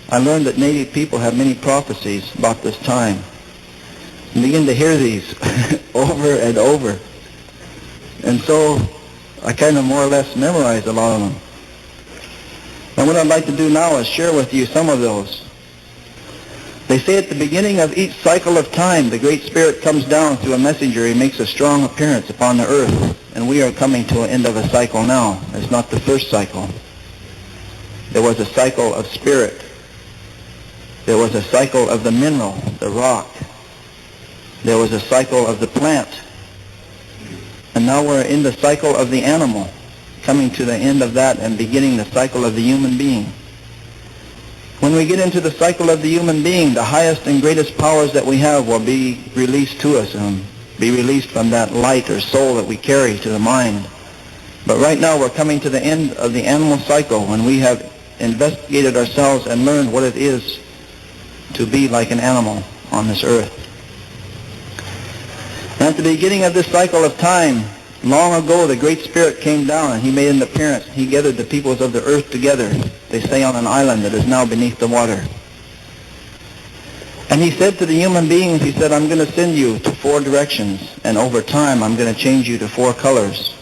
I learned that Native people have many prophecies about this time. I begin to hear these over and over. And so I kind of more or less memorized a lot of them. And what I'd like to do now is share with you some of those. They say at the beginning of each cycle of time, the Great Spirit comes down through a messenger. He makes a strong appearance upon the earth. And we are coming to an end of a cycle now. It's not the first cycle. There was a cycle of spirit. There was a cycle of the mineral, the rock. There was a cycle of the plant. And now we're in the cycle of the animal, coming to the end of that and beginning the cycle of the human being. When we get into the cycle of the human being, the highest and greatest powers that we have will be released to us and be released from that light or soul that we carry to the mind. But right now we're coming to the end of the animal cycle when we have investigated ourselves and learned what it is to be like an animal on this earth. And at the beginning of this cycle of time, long ago, the Great Spirit came down and he made an appearance. He gathered the peoples of the earth together. They stay on an island that is now beneath the water. And he said to the human beings, he said, I'm going to send you to 4 directions, and over time I'm going to change you to 4 colors.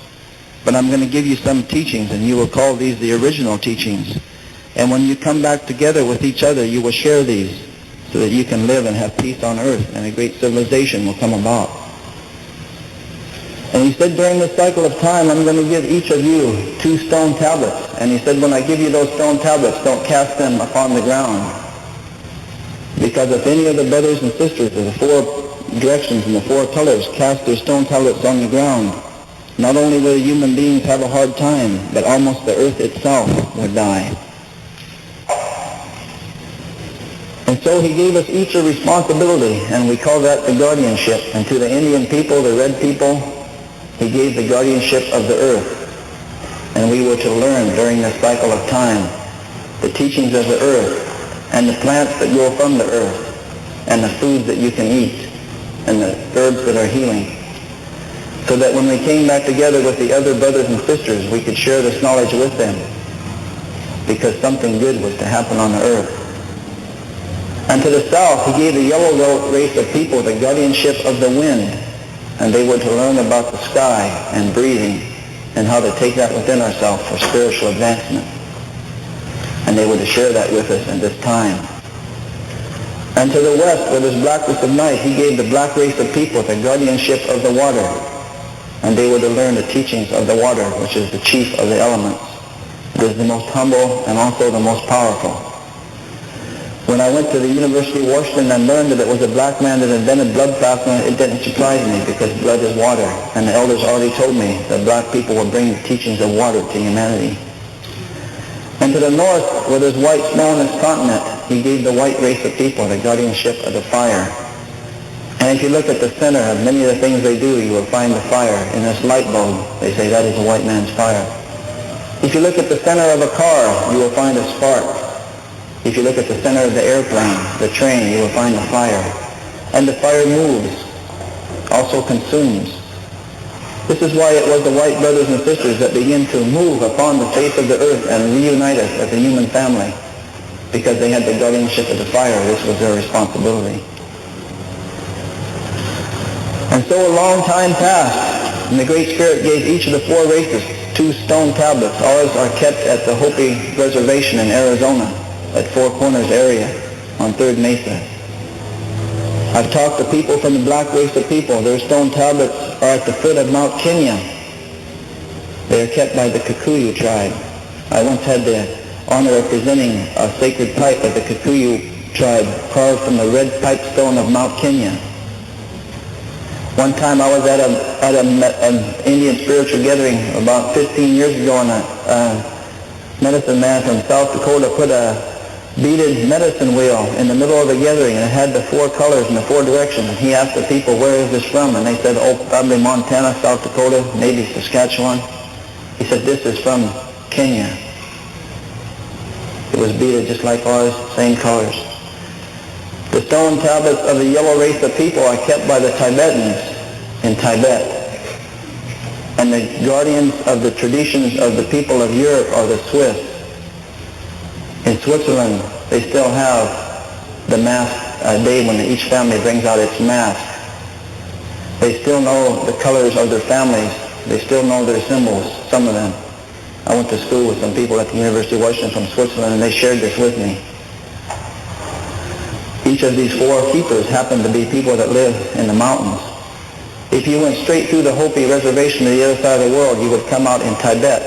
But I'm going to give you some teachings, and you will call these the original teachings. And when you come back together with each other, you will share these so that you can live and have peace on earth, and a great civilization will come about. And he said, during this cycle of time, I'm going to give each of you 2 stone tablets. And he said, when I give you those stone tablets, don't cast them upon the ground. Because if any of the brothers and sisters of the 4 directions and the 4 colors cast their stone tablets on the ground, not only will the human beings have a hard time, but almost the earth itself would die. And so he gave us each a responsibility, and we call that the guardianship. And to the Indian people, the red people, he gave the guardianship of the earth. And we were to learn during this cycle of time the teachings of the earth, and the plants that grow from the earth, and the foods that you can eat, and the herbs that are healing. So that when we came back together with the other brothers and sisters, we could share this knowledge with them, because something good was to happen on the earth. And to the south, he gave the yellow race of people the guardianship of the wind, and they were to learn about the sky and breathing, and how to take that within ourselves for spiritual advancement. And they were to share that with us in this time. And to the west, where there's blackness of night, he gave the black race of people the guardianship of the water, and they were to learn the teachings of the water, which is the chief of the elements. It is the most humble and also the most powerful. When I went to the University of Washington and learned that it was a black man that invented blood plasma, it didn't surprise me, because blood is water. And the elders already told me that black people will bring the teachings of water to humanity. And to the north, where there's white snow on this continent, he gave the white race of people the guardianship of the fire. And if you look at the center of many of the things they do, you will find the fire. In this light bulb, they say that is a white man's fire. If you look at the center of a car, you will find a spark. If you look at the center of the airplane, the train, you will find the fire. And the fire moves, also consumes. This is why it was the white brothers and sisters that began to move upon the face of the earth and reunite us as a human family, because they had the guardianship of the fire. This was their responsibility. And so a long time passed, and the Great Spirit gave each of the 4 races 2 stone tablets. Ours are kept at the Hopi Reservation in Arizona, at Four Corners area on 3rd Mesa. I've talked to people from the black race of people. Their stone tablets are at the foot of Mount Kenya. They are kept by the Kikuyu tribe. I once had the honor of presenting a sacred pipe of the Kikuyu tribe carved from the red pipestone of Mount Kenya. One time I was at an Indian spiritual gathering about 15 years ago, and a medicine man from South Dakota put a beaded medicine wheel in the middle of the gathering, and it had the 4 colors in the 4 directions. And he asked the people, where is this from? And they said, oh, probably Montana, South Dakota, maybe Saskatchewan. He said, this is from Kenya. It was beaded just like ours, same colors. The stone tablets of the yellow race of people are kept by the Tibetans in Tibet. And the guardians of the traditions of the people of Europe are the Swiss. In Switzerland, they still have the mask day when each family brings out its mask. They still know the colors of their families. They still know their symbols, some of them. I went to school with some people at the University of Washington from Switzerland, and they shared this with me. Each of these four keepers happen to be people that live in the mountains. If you went straight through the Hopi reservation to the other side of the world, you would come out in Tibet.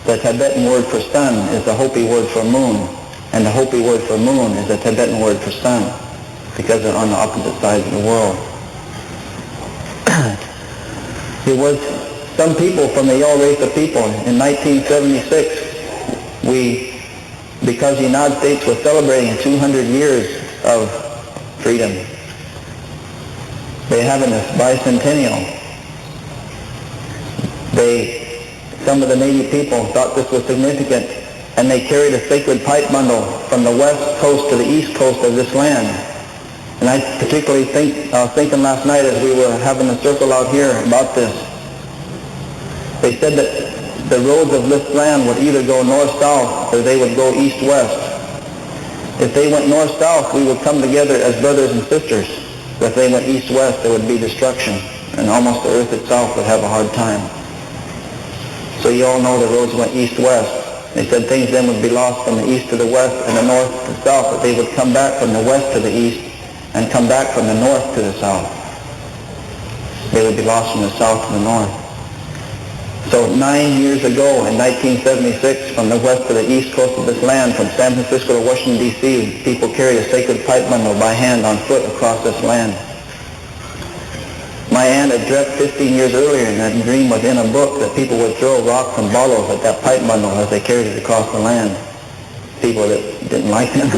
The Tibetan word for sun is the Hopi word for moon, and the Hopi word for moon is the Tibetan word for sun, because they're on the opposite sides of the world. There was some people from the Yale race of people. In 1976, because the United States was celebrating 200 years of freedom, they having this bicentennial. Some of the Native people thought this was significant, and they carried a sacred pipe bundle from the west coast to the east coast of this land. And I particularly was thinking last night as we were having a circle out here about this. They said that the roads of this land would either go north-south or they would go east-west. If they went north-south, we would come together as brothers and sisters. But if they went east-west, there would be destruction, and almost the earth itself would have a hard time. So you all know the roads went east-west. They said things then would be lost from the east to the west and the north to the south, but they would come back from the west to the east and come back from the north to the south. They would be lost from the south to the north. So 9 years ago, in 1976, from the west to the east coast of this land, from San Francisco to Washington, D.C., people carried a sacred pipe bundle by hand on foot across this land. My aunt had dreamt 15 years earlier, and that dream was in a book, that people would throw rocks and bottles at that pipe bundle as they carried it across the land. People that didn't like them.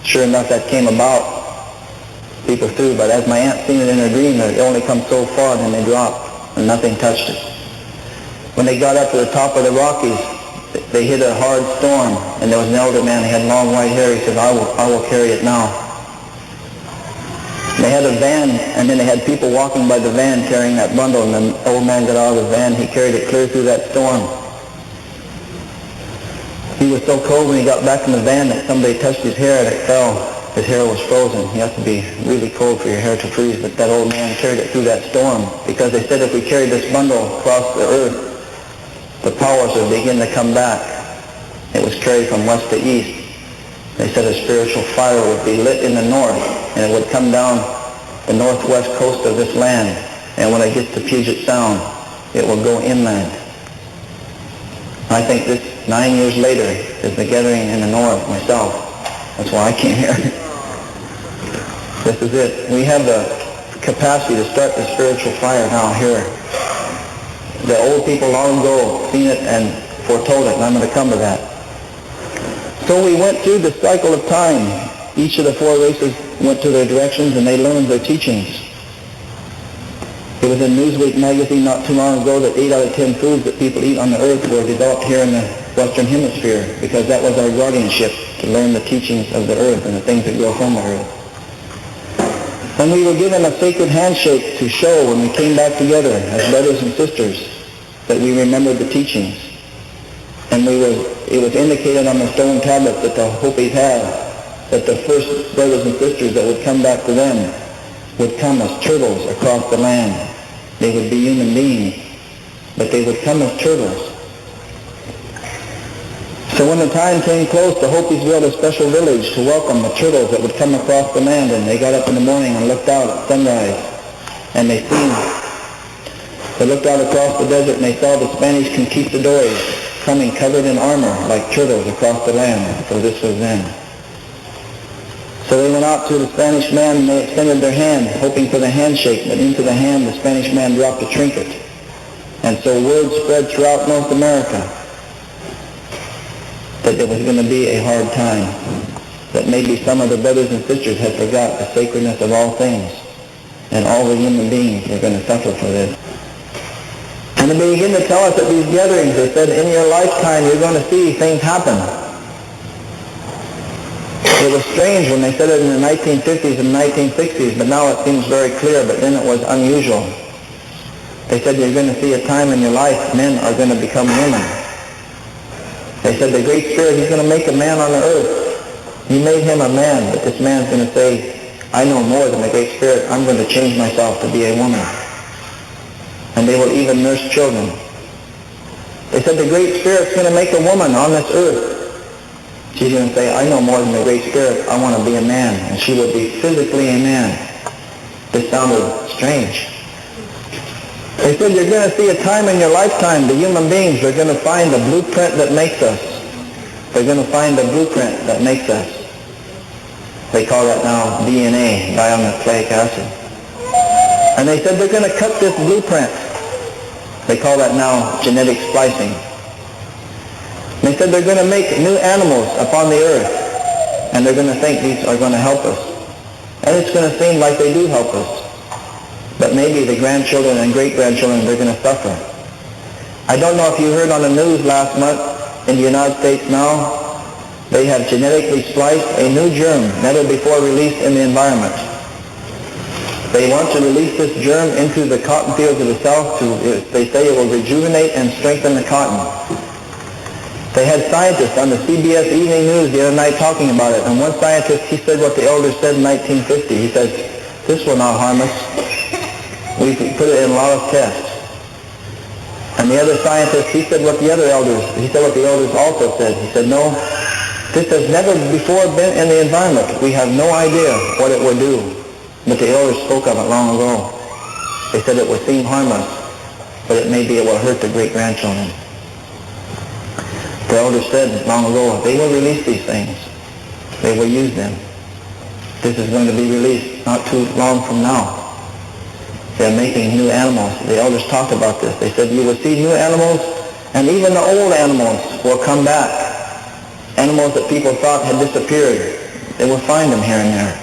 Sure enough, that came about. People threw, but as my aunt seen it in her dream, it only come so far, and then they dropped, and nothing touched it. When they got up to the top of the Rockies, they hit a hard storm, and there was an elder man. He had long white hair. He said, I will carry it now. They had a van, and then they had people walking by the van carrying that bundle, and the old man got out of the van. He carried it clear through that storm. He was so cold when he got back in the van that somebody touched his hair and it fell. His hair was frozen. You have to be really cold for your hair to freeze, but that old man carried it through that storm, because they said if we carried this bundle across the earth, the powers would begin to come back. It was carried from west to east. They said a spiritual fire would be lit in the north, and it would come down the northwest coast of this land, and when it gets to Puget Sound, it will go inland. I think this 9 years later is the gathering in the north myself. That's why I came here. This is it. We have the capacity to start the spiritual fire now here. The old people long ago seen it and foretold it, and I'm going to come to that. So we went through the cycle of time. Each of the four races went to their directions, and they learned their teachings. It was in Newsweek magazine not too long ago that 8 out of 10 foods that people eat on the earth were developed here in the Western Hemisphere, because that was our guardianship, to learn the teachings of the earth and the things that grow from the earth. And we were given a sacred handshake to show when we came back together as brothers and sisters that we remembered the teachings. And it was indicated on the stone tablets that the Hopis had, that the first brothers and sisters that would come back to them would come as turtles across the land. They would be human beings, but they would come as turtles. So when the time came close, the Hopis built a special village to welcome the turtles that would come across the land, and they got up in the morning and looked out at sunrise, and they looked out across the desert, and they saw the Spanish conquistadores coming covered in armor like turtles across the land, for this was then. So they went out to the Spanish man, and they extended their hand, hoping for the handshake, but into the hand the Spanish man dropped a trinket. And so word spread throughout North America that there was going to be a hard time, that maybe some of the brothers and sisters had forgot the sacredness of all things, and all the human beings were going to suffer for this. And they began to tell us at these gatherings, they said, in your lifetime you're going to see things happen. It was strange when they said it in the 1950s and 1960s, but now it seems very clear, but then it was unusual. They said you're going to see a time in your life men are going to become women. They said the Great Spirit, He's going to make a man on the earth, You made him a man, but this man's going to say, I know more than the Great Spirit. I'm going to change myself to be a woman. And they will even nurse children. They said the Great Spirit's going to make a woman on this earth. She's going to say, I know more than the Great Spirit. I want to be a man. And she will be physically a man. This sounded strange. They said you're going to see a time in your lifetime the human beings are going to find the blueprint that makes us. They're going to find the blueprint that makes us. They call that now DNA, dinucleic acid. And they said they're going to cut this blueprint. They call that now genetic splicing. They said they're going to make new animals upon the earth, and they're going to think these are going to help us. And it's going to seem like they do help us. But maybe the grandchildren and great-grandchildren, they're going to suffer. I don't know if you heard on the news last month in the United States now, they have genetically spliced a new germ never before released in the environment. They want to release this germ into the cotton fields of the South. They say it will rejuvenate and strengthen the cotton. They had scientists on the CBS Evening News the other night talking about it. And one scientist, he said what the elders said in 1950. He says, this will not harm us. We put it in a lot of tests. And the other scientist, he said what the elders also said. He said, no, this has never before been in the environment. We have no idea what it will do. But the elders spoke of it long ago. They said it will seem harmless, but it may be it will hurt the great-grandchildren. The elders said long ago, they will release these things. They will use them. This is going to be released not too long from now. They're making new animals. The elders talked about this. They said you will see new animals, and even the old animals will come back. Animals that people thought had disappeared, they will find them here and there.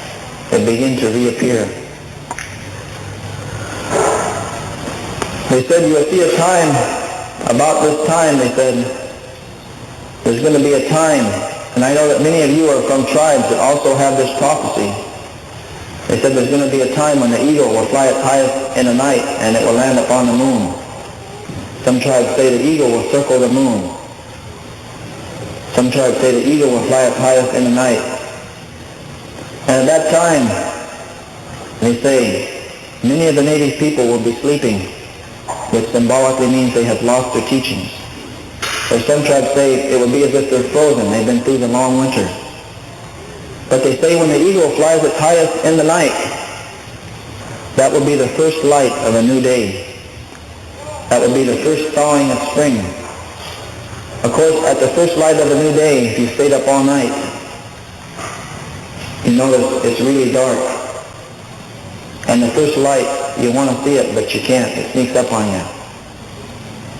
They begin to reappear. They said you will see a time, about this time, they said, there's going to be a time, and I know that many of you are from tribes that also have this prophecy. They said there's going to be a time when the eagle will fly its highest in the night and it will land upon the moon. Some tribes say the eagle will circle the moon. Some tribes say the eagle will fly its highest in the night. And at that time, they say, many of the native people will be sleeping, which symbolically means they have lost their teachings. Or some tribes say it will be as if they're frozen. They've been through the long winter. But they say when the eagle flies its highest in the night, that will be the first light of a new day. That will be the first thawing of spring. Of course, at the first light of a new day, if you stayed up all night, you notice it's really dark. And the first light, you want to see it, but you can't. It sneaks up on you.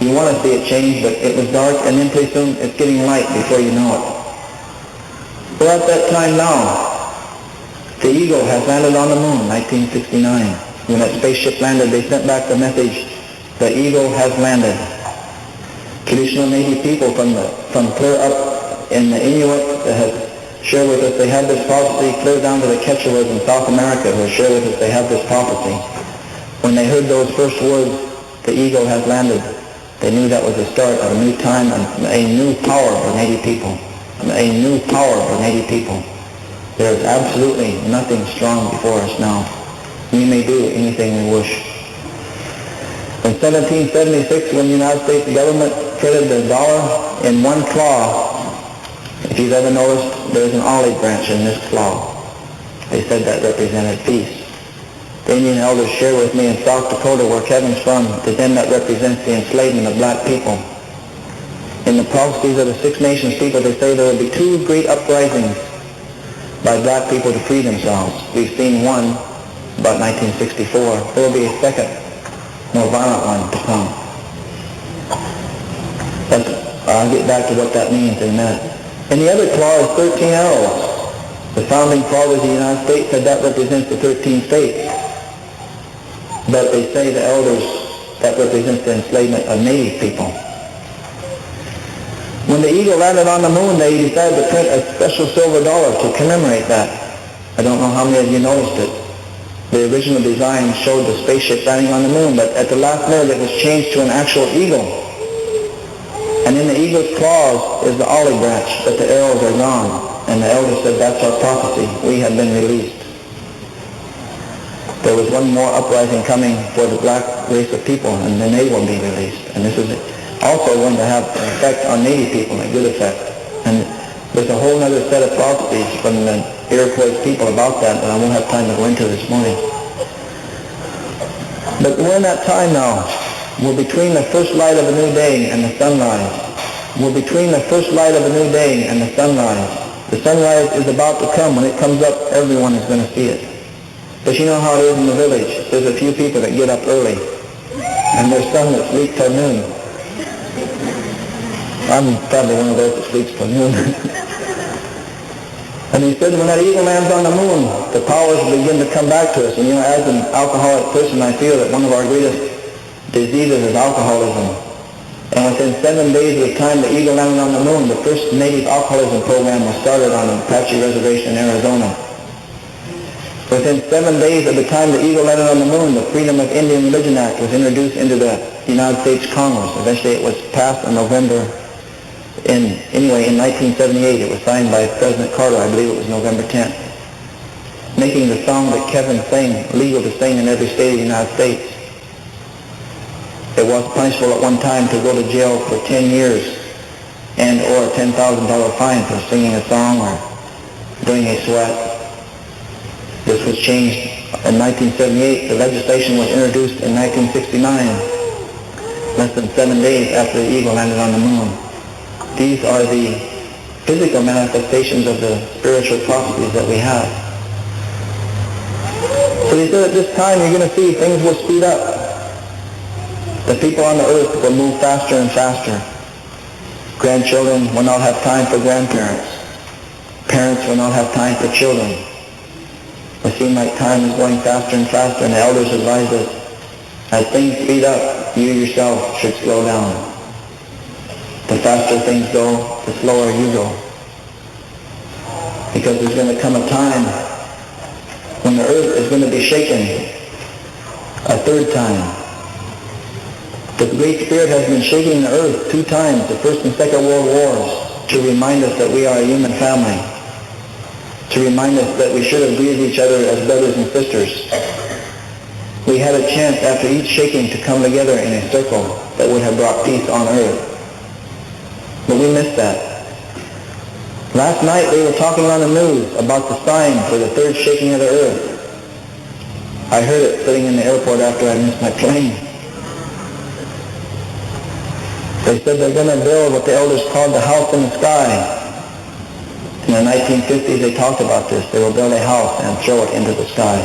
You want to see it change, but it was dark, and then pretty soon it's getting light before you know it. Well, at that time now, the eagle has landed on the moon, 1969. When that spaceship landed, they sent back the message, the eagle has landed. Traditional native people from clear up in the Inuit that have shared with us, they have this prophecy, clear down to the Keeperz in South America who have shared with us, they have this prophecy. When they heard those first words, the eagle has landed, they knew that was the start of a new time and a new power for native people. A new power for native people. There is absolutely nothing strong before us now. We may do anything we wish. In 1776, when the United States government printed the dollar in one claw, if you've ever noticed, there's an olive branch in this claw. They said that represented peace. The Indian elders shared with me in South Dakota, where Kevin's from, to them that represents the enslavement of black people. In the prophecies of the Six Nations people, they say there will be two great uprisings by black people to free themselves. We've seen one about 1964. There will be a second, more violent one to come. I'll get back to what that means in a minute. And the other claw is 13 arrows. The founding fathers of the United States said that represents the 13 states. But they say the elders, that represents the enslavement of native people. When the eagle landed on the moon, they decided to print a special silver dollar to commemorate that. I don't know how many of you noticed it. The original design showed the spaceship landing on the moon, but at the last minute it was changed to an actual eagle. And in the eagle's claws is the olive branch, but the arrows are gone. And the elder said, that's our prophecy. We have been released. There was one more uprising coming for the black race of people, and then they will be released. And this is also going to have an effect on Native people, a good effect. And there's a whole other set of prophecies from the Iroquois people about that I won't have time to go into this morning. But we're in that time now. We're between the first light of a new day and the sunrise. We're between the first light of a new day and the sunrise. The sunrise is about to come. When it comes up, everyone is going to see it. But you know how it is in the village. There's a few people that get up early, and there's some that sleep till noon. I'm probably one of those that sleeps till noon. And he said, when that eagle lands on the moon, the powers begin to come back to us. And you know, as an alcoholic person, I feel that one of our greatest diseases is alcoholism. And within 7 days of the time the eagle landed on the moon, the first native alcoholism program was started on the Apache Reservation in Arizona. Within 7 days of the time the eagle landed on the moon, the Freedom of Indian Religion Act was introduced into the United States Congress. Eventually it was passed in November. In 1978, it was signed by President Carter. I believe it was November 10th. Making the song that Kevin sang legal to sing in every state of the United States. It was punishable at one time to go to jail for 10 years and or a $10,000 fine for singing a song or doing a sweat. This was changed in 1978. The legislation was introduced in 1969, less than 7 days after the eagle landed on the moon. These are the physical manifestations of the spiritual prophecies that we have. So he said at this time you're going to see things will speed up. The people on the earth will move faster and faster. Grandchildren will not have time for grandparents. Parents will not have time for children. It seems like time is going faster and faster, and the elders advise us, as things speed up, you yourself should slow down. The faster things go, the slower you go. Because there's going to come a time when the earth is going to be shaken a third time. The Great Spirit has been shaking the earth 2 times, the First and Second World Wars, to remind us that we are a human family, to remind us that we should have greeted each other as brothers and sisters. We had a chance after each shaking to come together in a circle that would have brought peace on earth. But we missed that. Last night they were talking on the news about the sign for the third shaking of the earth. I heard it sitting in the airport after I missed my plane. They said they're going to build what the elders called the house in the sky. In the 1950s they talked about this. They will build a house and throw it into the sky.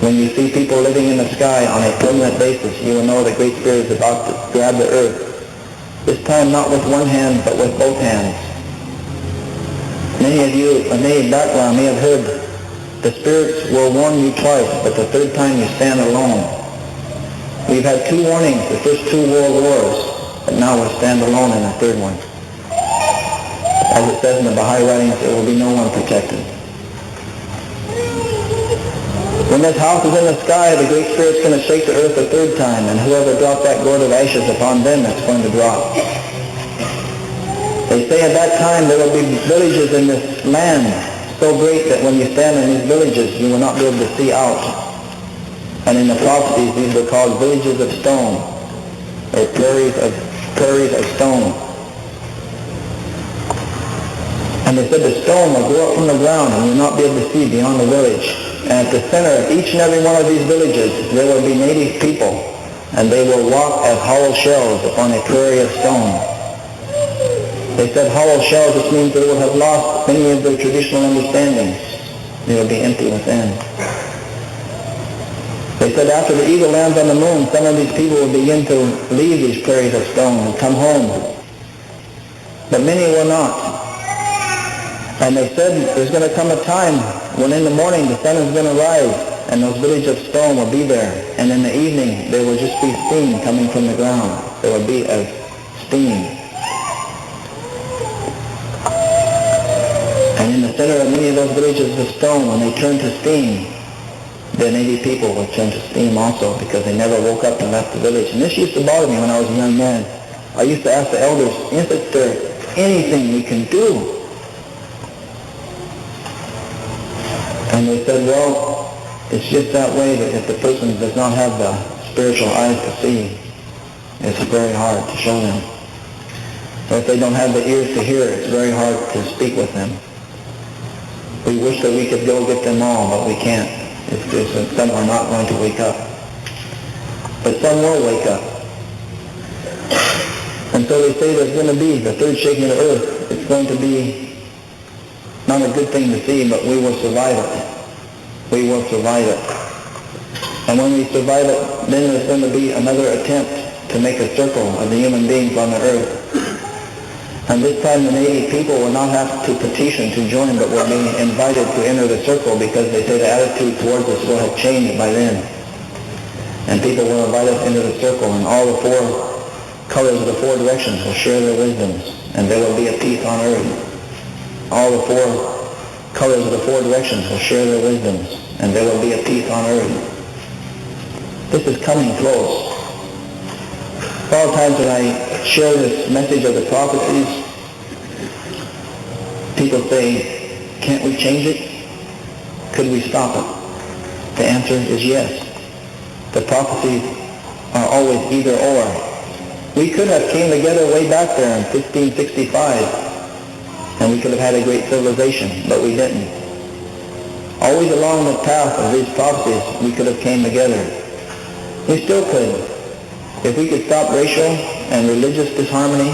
When you see people living in the sky on a permanent basis, you will know the Great Spirit is about to grab the earth. This time not with one hand, but with both hands. Many of you, a native background, may have heard the spirits will warn you twice, but the third time you stand alone. We've had 2 warnings, the first 2 world wars, but now we'll stand alone in the third one. As it says in the Baha'i writings, there will be no one protected. When this house is in the sky, the Great Spirit's going to shake the earth a third time, and whoever dropped that gourd of ashes upon them, it's going to drop. They say at that time there will be villages in this land so great that when you stand in these villages, you will not be able to see out. And in the prophecies, these were called villages of stone, or prairies of stone. And they said the stone will go up from the ground and you will not be able to see beyond the village. And at the center of each and every one of these villages, there will be native people, and they will walk as hollow shells upon a prairie of stone. They said hollow shells, which means they will have lost many of their traditional understandings. They will be empty within. They said after the eagle lands on the moon, some of these people will begin to leave these prairies of stone and come home. But many will not. And they said there's going to come a time when in the morning the sun is going to rise and those villages of stone will be there. And in the evening there will just be steam coming from the ground. There will be a steam. And in the center of many of those villages of stone, when they turn to steam, the native people will turn to steam also, because they never woke up and left the village. And this used to bother me when I was a young man. I used to ask the elders, is there anything we can do And they said, well, it's just that way that if the person does not have the spiritual eyes to see, it's very hard to show them. Or if they don't have the ears to hear, it's very hard to speak with them. We wish that we could go get them all, but we can't. It's just that some are not going to wake up. But some will wake up. And so they say there's going to be the third shaking of the earth. It's going to be not a good thing to see, but we will survive it. We will survive it. And when we survive it, then there's going to be another attempt to make a circle of the human beings on the earth. And this time the Navy people will not have to petition to join, but will be invited to enter the circle, because they say the attitude towards us will have changed by then. And people will invite us into the circle, and all the four colors of the four directions will share their wisdoms, and there will be a peace on earth. All the four colors of the four directions will share their wisdoms, and there will be a peace on earth. This is coming close. All times when I share this message of the prophecies, people say, can't we change it? Could we stop it? The answer is yes. The prophecies are always either or. We could have came together way back there in 1565, and we could have had a great civilization, but we didn't. Always along the path of these prophecies, we could have came together. We still could. If we could stop racial and religious disharmony,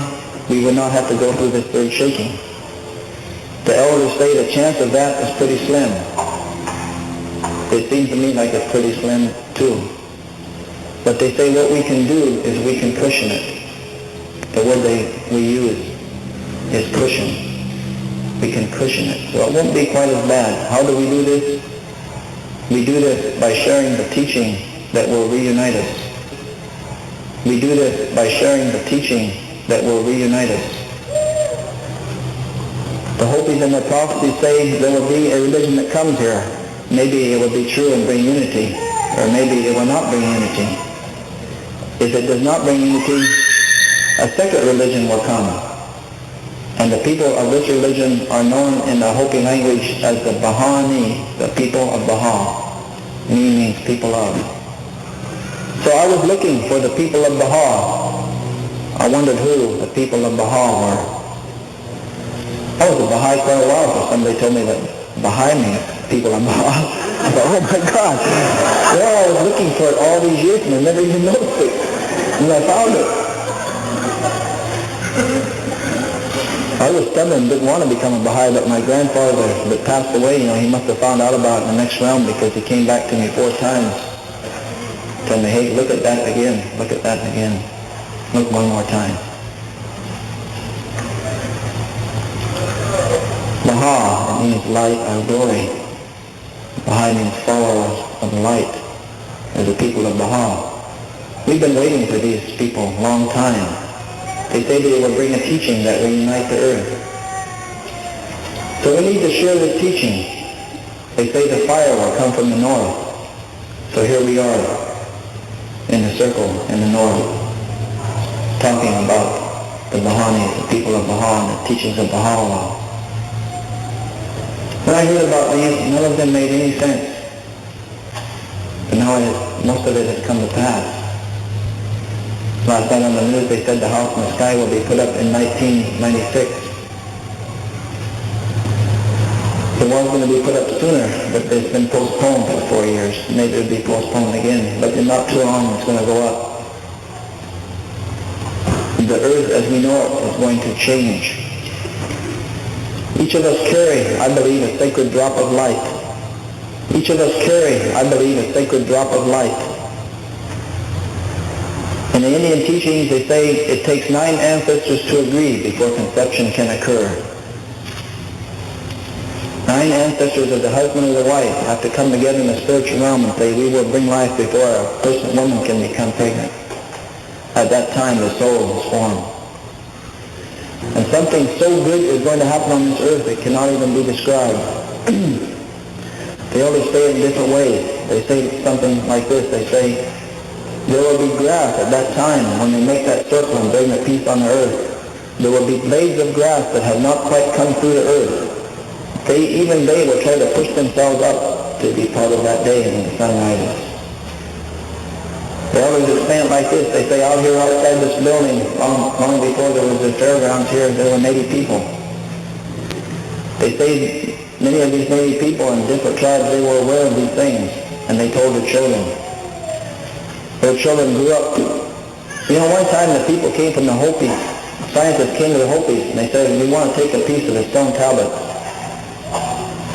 we would not have to go through this third shaking. The elders say the chance of that is pretty slim. It seems to me like it's pretty slim too. But they say what we can do is we can cushion it. The word we use is cushion. We can cushion it. So it won't be quite as bad. How do we do this? We do this by sharing the teaching that will reunite us. We do this by sharing the teaching that will reunite us. The Hopis and the prophecies say there will be a religion that comes here. Maybe it will be true and bring unity, or maybe it will not bring unity. If it does not bring unity, a second religion will come. And the people of this religion are known in the Hopi language as the Bahani, the people of Baha. Ni means people of. So I was looking for the people of Baha. I wondered who the people of Baha were. I was a Baha'i for a while, so somebody told me that Baha'i means people of Baha. I thought, oh my God. Well, I was looking for it all these years and I never even noticed it. And I found it. I was stubborn, didn't want to become a Baha'i, but my grandfather that passed away, he must have found out about it in the next realm, because he came back to me 4 times. Told me, hey, look at that again, look at that again. Look one more time. Baha, it means light or glory. Baha'i means followers of the light, or the people of Baha. We've been waiting for these people a long time. They say they will bring a teaching that will unite the earth. So we need to share this teaching. They say the fire will come from the north. So here we are in the circle in the north, talking about the Bahanis, the people of Baha, and the teachings of Baha'u'llah. When I heard about these, none of them made any sense. But now most of it has come to pass. Last night on the news they said the house in the sky will be put up in 1996. It was going to be put up sooner, but it's been postponed for 4 years. Maybe it will be postponed again, but in not too long it's going to go up. The earth as we know it is going to change. Each of us carry, I believe, a sacred drop of light. Each of us carry, I believe, a sacred drop of light. In the Indian teachings, they say it takes 9 ancestors to agree before conception can occur. 9 ancestors of the husband or the wife have to come together in the spiritual realm and say, we will bring life before a woman can become pregnant. At that time, the soul is formed. And something so good is going to happen on this earth that cannot even be described. They always say it in different ways. They say something like this. They say, there will be grass at that time when they make that circle and bring the peace on the earth. There will be blades of grass that have not quite come through the earth. Even they will try to push themselves up to be part of that day when the sun rises. They always explain it like this. They say out here outside this building, long before there was the fairgrounds here, there were Native people. They say many of these Native people in different tribes, they were aware of these things, and they told their children. Their children grew up. You know, one time the people came from the Hopis, scientists came to the Hopis, and they said, we want to take a piece of the stone tablets.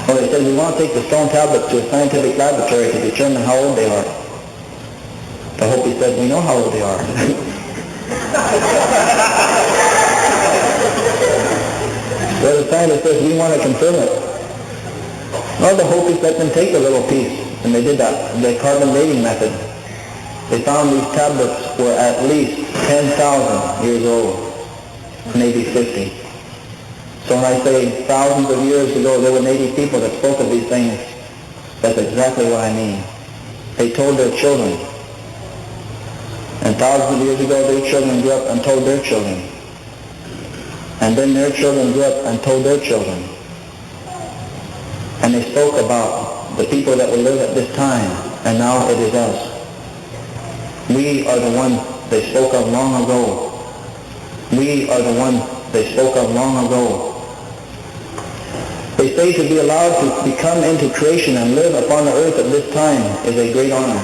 Well, they said, we want to take the stone tablets to a scientific laboratory to determine how old they are. The Hopi said, we know how old they are. So the scientist says, we want to confirm it. Well, the Hopis let them take a little piece, and they did that, the carbon dating method. They found these tablets were at least 10,000 years old, maybe 50. So when I say thousands of years ago there were Native people that spoke of these things, that's exactly what I mean. They told their children. And thousands of years ago their children grew up and told their children. And then their children grew up and told their children. And they spoke about the people that will live at this time, and now it is us. We are the ones they spoke of long ago. We are the ones they spoke of long ago. They say to be allowed to become into creation and live upon the earth at this time is a great honor.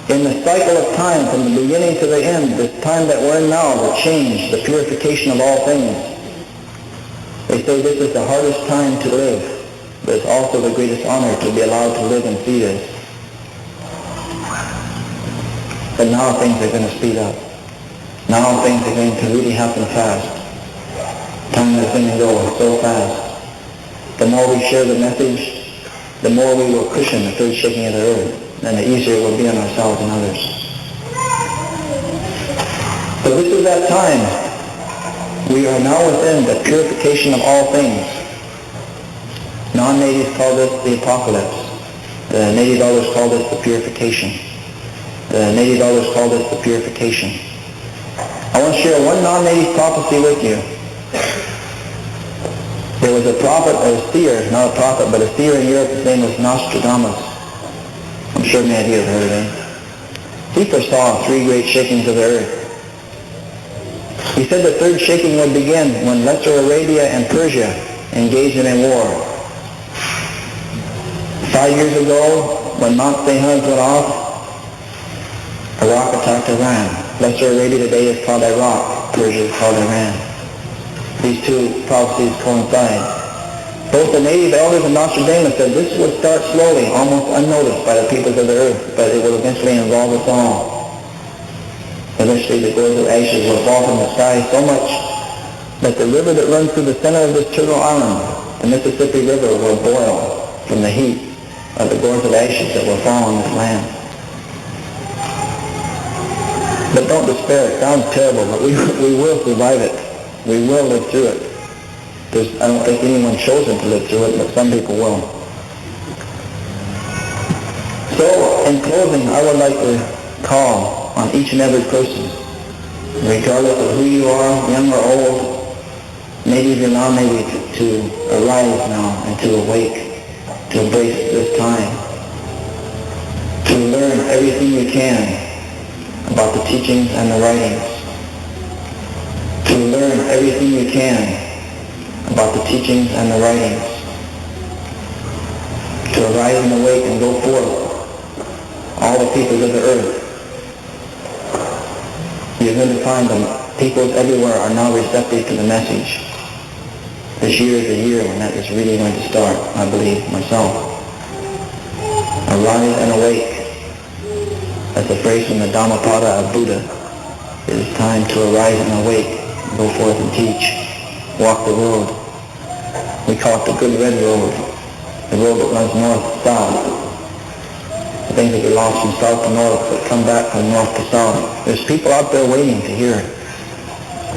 In the cycle of time, from the beginning to the end, this time that we're in now, the change, the purification of all things. They say this is the hardest time to live, but it's also the greatest honor to be allowed to live and see this. But now things are going to speed up. Now things are going to really happen fast. Time is going to go so fast. The more we share the message, the more we will cushion the third shaking of the earth, and the easier it will be on ourselves and others. So this is that time. We are now within the purification of all things. Non-natives call this the apocalypse. The native elders call this the purification. The native elders call this the purification. I want to share one non-native prophecy with you. There was a prophet, a seer, not a prophet, but a seer in Europe. His name was Nostradamus. I'm sure many of you have heard of him. He foresaw 3 great shakings of the earth. He said the third shaking would begin when Lesser Arabia and Persia engaged in a war. 5 years ago, when Mount St. Helens went off, Iraq attacked Iran. Lesser Arabia today is called Iraq. Persia is called Iran. These two prophecies coincide. Both the native elders and Nostradamus said this would start slowly, almost unnoticed by the peoples of the earth, but it will eventually involve us all. Eventually the gores of ashes will fall from the sky so much that the river that runs through the center of this turtle island, the Mississippi River, will boil from the heat of the gores of ashes that will fall on this land. But don't despair. It sounds terrible, but we will survive it. We will live through it. I don't think anyone chosen to live through it, but some people will. So, in closing, I would like to call on each and every person, regardless of who you are, young or old, native or non-native, to arise now and to awake, to embrace this time, to learn everything you can about the teachings and the writings, to learn everything you can about the teachings and the writings, to arise and awake and go forth, all the peoples of the earth. You're going to find them. Peoples everywhere are now receptive to the message. This year is the year when that is really going to start, I believe, myself. Arise and awake. That's a phrase from the Dhammapada of Buddha. It is time to arise and awake, go forth and teach, walk the road. We call it the good red road, the road that runs north-south. The things that get lost from south to north, but come back from north to south. There's people out there waiting to hear it,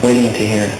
waiting to hear it.